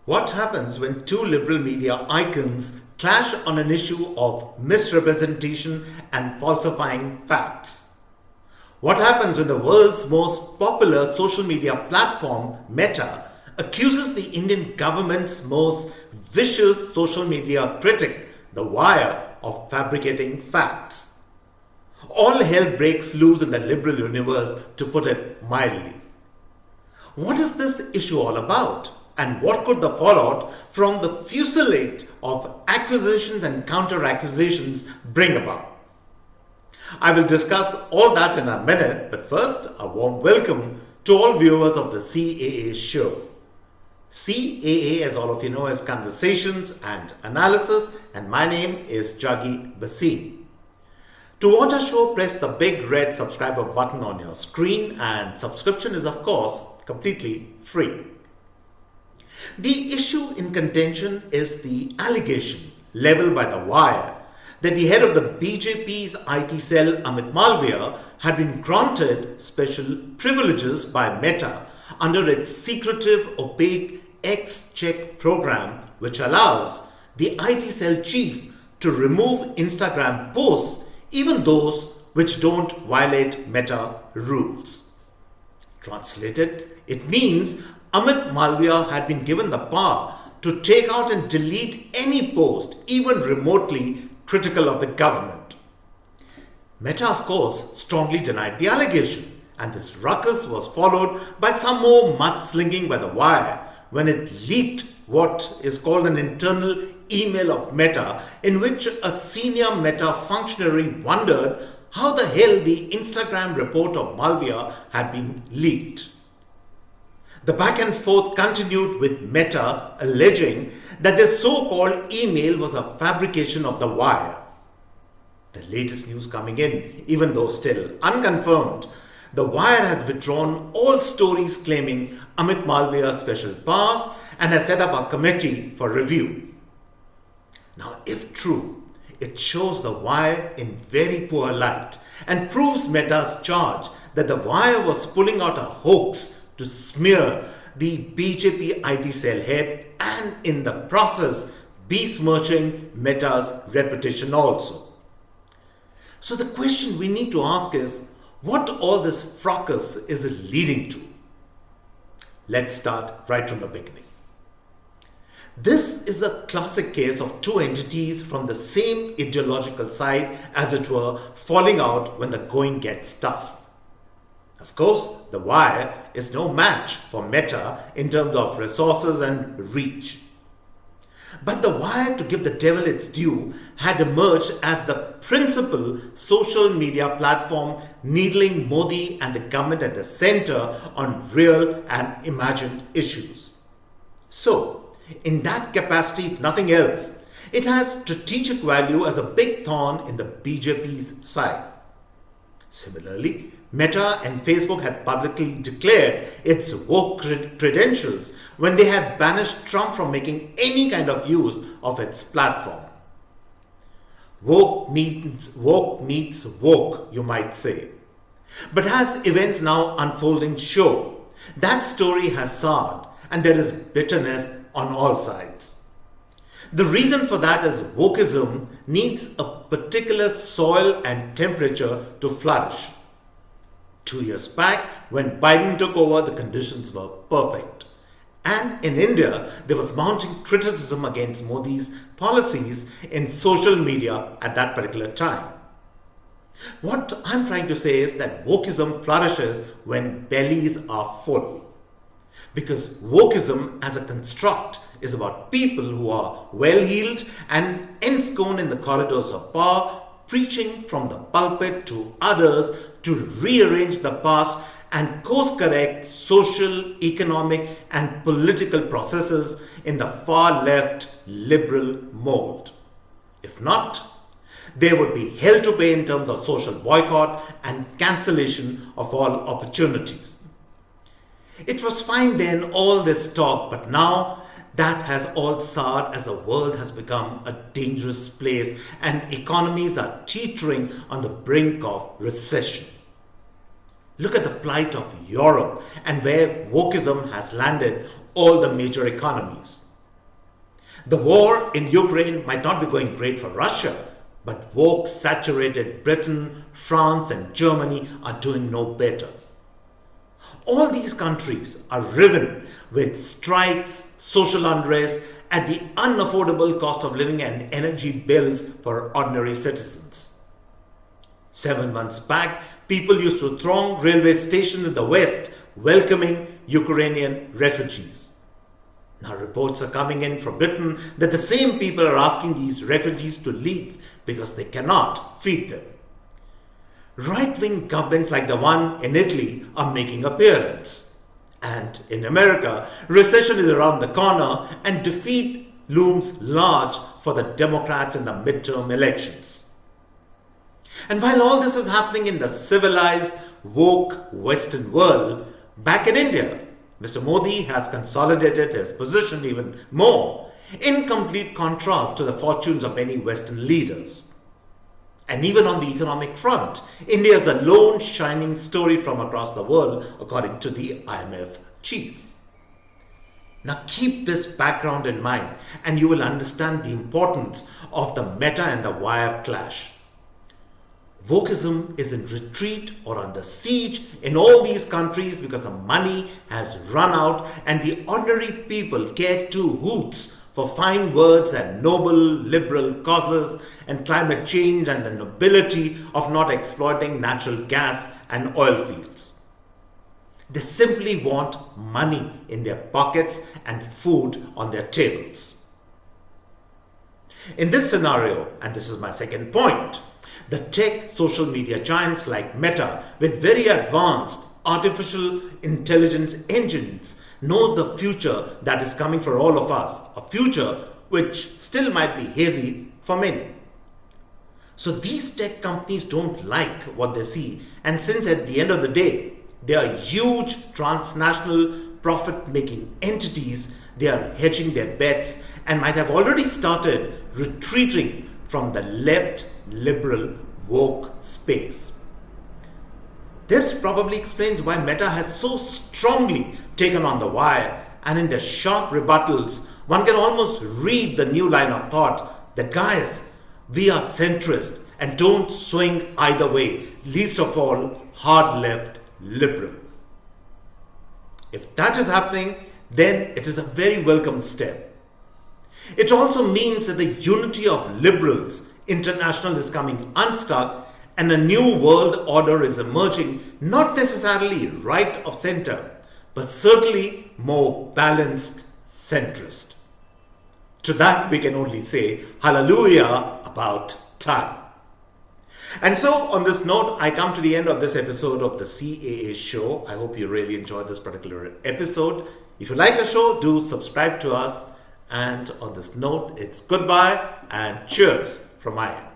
What happens when two liberal media icons clash on an issue of misrepresentation and falsifying facts? What happens when the world's most popular social media platform, Meta, accuses the Indian government's most vicious social media critic, The Wire, of fabricating facts? All hell breaks loose in the liberal universe, to put it mildly. What is this issue all about? And what could the fallout from the fusillade of accusations and counter-accusations bring about? I will discuss all that in a minute, but first, a warm welcome to all viewers of the CAA show. CAA, as all of you know, is Conversations and Analysis, and my name is Juggi Bhasin. To watch our show, press the big red subscriber button on your screen, and subscription is, of course, completely free. The issue in contention is the allegation leveled by The Wire that the head of the BJP's IT cell, Amit Malviya, had been granted special privileges by Meta under its secretive, opaque X-Check program, which allows the IT cell chief to remove Instagram posts, even those which don't violate Meta rules. Translated, it means Amit Malviya had been given the power to take out and delete any post, even remotely critical of the government. Meta, of course, strongly denied the allegation, and this ruckus was followed by some more mudslinging by The Wire when it leaked what is called an internal email of Meta, in which a senior Meta functionary wondered how the hell the Instagram report of Malviya had been leaked. The back and forth continued, with Meta alleging that the so-called email was a fabrication of The Wire. The latest news coming in, even though still unconfirmed, The Wire has withdrawn all stories claiming Amit Malviya's special powers and has set up a committee for review. Now, if true, it shows The Wire in very poor light and proves Meta's charge that The Wire was pulling out a hoax to smear the BJP IT cell head, and in the process besmirching Meta's reputation also. So the question we need to ask is, what all this fracas is leading to? Let's start right from the beginning. This is a classic case of two entities from the same ideological side, as it were, falling out when the going gets tough. Of course, The Wire is no match for Meta in terms of resources and reach. But The Wire, to give the devil its due, had emerged as the principal social media platform needling Modi and the government at the center on real and imagined issues. So, in that capacity, if nothing else, it has strategic value as a big thorn in the BJP's side. Similarly, Meta and Facebook had publicly declared its woke credentials when they had banished Trump from making any kind of use of its platform. Woke means woke, you might say. But as events now unfolding show, that story has soured and there is bitterness on all sides. The reason for that is wokeism needs a particular soil and temperature to flourish. 2 years back, when Biden took over, the conditions were perfect. And in India, there was mounting criticism against Modi's policies in social media at that particular time. What I'm trying to say is that wokeism flourishes when bellies are full. Because wokeism as a construct is about people who are well-heeled and ensconced in the corridors of power, preaching from the pulpit to others to rearrange the past and course-correct social, economic and political processes in the far-left liberal mold. If not, there would be hell to pay in terms of social boycott and cancellation of all opportunities. It was fine then, all this talk, but now that has all soured as the world has become a dangerous place and economies are teetering on the brink of recession. Look at the plight of Europe and where wokeism has landed all the major economies. The war in Ukraine might not be going great for Russia, but woke saturated Britain, France, and Germany are doing no better. All these countries are riven with strikes, social unrest, and the unaffordable cost of living and energy bills for ordinary citizens. 7 months back, people used to throng railway stations in the West welcoming Ukrainian refugees. Now reports are coming in from Britain that the same people are asking these refugees to leave because they cannot feed them. Right-wing governments like the one in Italy are making appearance. And in America, recession is around the corner and defeat looms large for the Democrats in the midterm elections. And while all this is happening in the civilized, woke Western world, back in India, Mr. Modi has consolidated his position even more, in complete contrast to the fortunes of many Western leaders. And even on the economic front, India is the lone shining story from across the world, according to the IMF chief. Now keep this background in mind and you will understand the importance of the Meta and the Wire clash. Wokeism is in retreat or under siege in all these countries because the money has run out and the ordinary people care two hoots for fine words and noble liberal causes and climate change and the nobility of not exploiting natural gas and oil fields. They simply want money in their pockets and food on their tables. In this scenario, and this is my second point, the tech social media giants like Meta with very advanced artificial intelligence engines know the future that is coming for all of us, a future which still might be hazy for many. So these tech companies don't like what they see, and since at the end of the day, they are huge transnational profit-making entities, they are hedging their bets and might have already started retreating from the left liberal woke space. This probably explains why Meta has so strongly taken on the wire, and in their sharp rebuttals, one can almost read the new line of thought that guys, we are centrist and don't swing either way, least of all hard left liberal. If that is happening, then it is a very welcome step. It also means that the unity of liberals international is coming unstuck and a new world order is emerging, not necessarily right of center, but certainly more balanced centrist. To that we can only say hallelujah about time. And so on this note, I come to the end of this episode of the CAA show. I hope you really enjoyed this particular episode. If you like our show, do subscribe to us. And on this note, it's goodbye and cheers from my end.